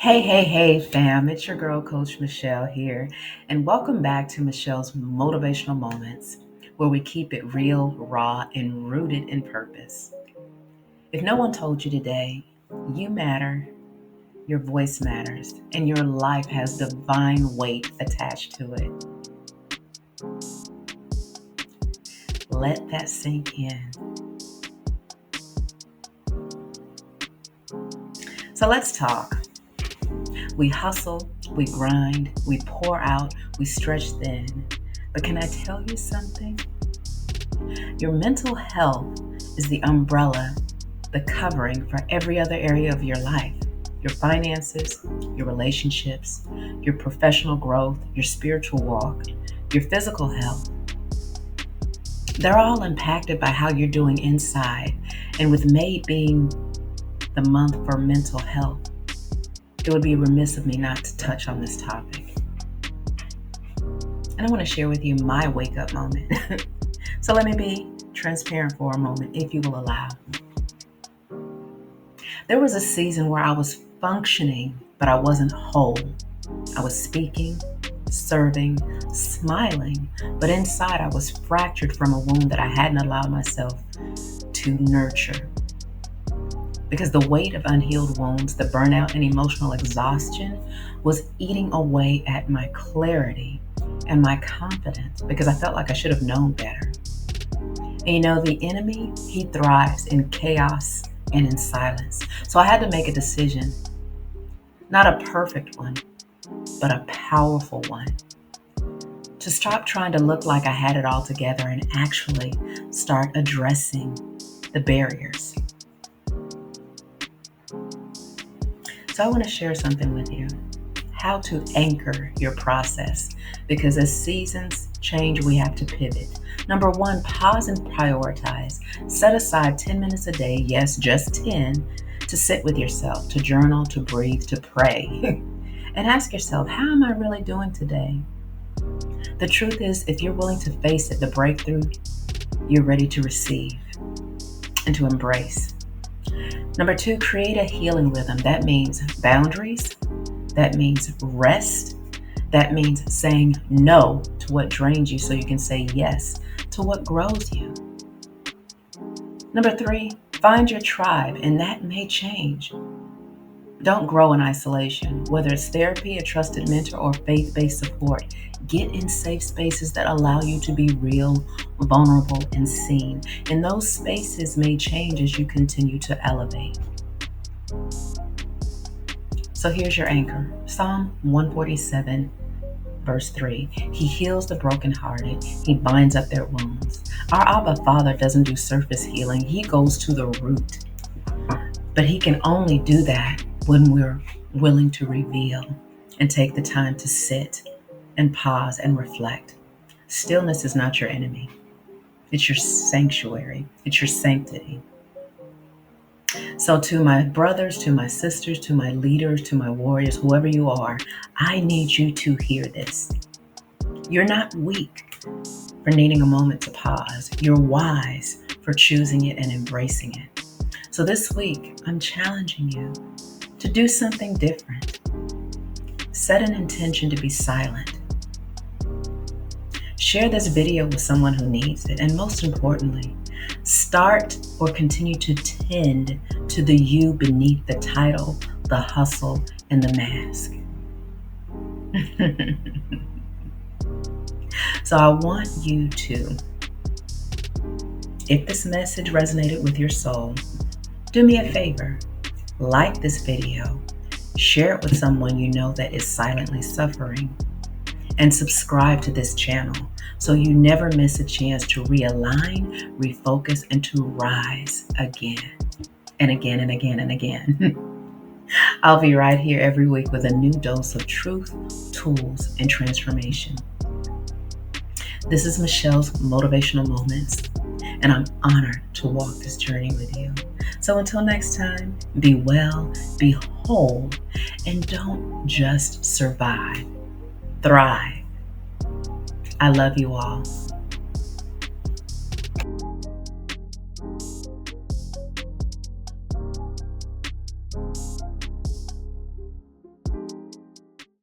Hey, fam. It's your girl, Coach Michelle here, and welcome back to Michelle's Motivational Moments, where we keep it real, raw, and rooted in purpose. If no one told you today, you matter, your voice matters, and your life has divine weight attached to it. Let that sink in. So let's talk. We hustle, we grind, we pour out, we stretch thin. But can I tell you something? Your mental health is the umbrella, the covering for every other area of your life. Your finances, your relationships, your professional growth, your spiritual walk, your physical health. They're all impacted by how you're doing inside. And with May being the month for mental health, it would be remiss of me not to touch on this topic. And I want to share with you my wake-up moment. So let me be transparent for a moment, if you will allow. There was a season where I was functioning, but I wasn't whole. I was speaking, serving, smiling, but inside I was fractured from a wound that I hadn't allowed myself to nurture. Because the weight of unhealed wounds, the burnout and emotional exhaustion was eating away at my clarity and my confidence because I felt like I should have known better. And the enemy, he thrives in chaos and in silence. So I had to make a decision, not a perfect one, but a powerful one, to stop trying to look like I had it all together and actually start addressing the barriers. So I want to share something with you, how to anchor your process, because as seasons change, we have to pivot. Number one, pause and prioritize. Set aside 10 minutes a day, yes, just 10, to sit with yourself, to journal, to breathe, to pray. And ask yourself, how am I really doing today? The truth is, if you're willing to face it, the breakthrough, you're ready to receive and to embrace. Number two, create a healing rhythm. That means boundaries. That means rest. That means saying no to what drains you so you can say yes to what grows you. Number three, find your tribe, and that may change. Don't grow in isolation. Whether it's therapy, a trusted mentor, or faith-based support, get in safe spaces that allow you to be real, vulnerable, and seen. And those spaces may change as you continue to elevate. So here's your anchor. Psalm 147, verse 3. He heals the brokenhearted. He binds up their wounds. Our Abba Father doesn't do surface healing. He goes to the root. But he can only do that when we're willing to reveal and take the time to sit and pause and reflect. Stillness is not your enemy. It's your sanctuary. It's your sanctity. So to my brothers, to my sisters, to my leaders, to my warriors, whoever you are, I need you to hear this. You're not weak for needing a moment to pause. You're wise for choosing it and embracing it. So this week, I'm challenging you to do something different. Set an intention to be silent. Share this video with someone who needs it. And most importantly, start or continue to tend to the you beneath the title, the hustle, and the mask. So I want you to, if this message resonated with your soul, do me a favor. Like this video, share it with someone you know that is silently suffering, and subscribe to this channel so you never miss a chance to realign, refocus, and to rise again and again and again and again. I'll be right here every week with a new dose of truth, tools, and transformation. This is Michelle's Motivational Moments, and I'm honored to walk this journey with you. So until next time, be well, be whole, and don't just survive. Thrive. I love you all.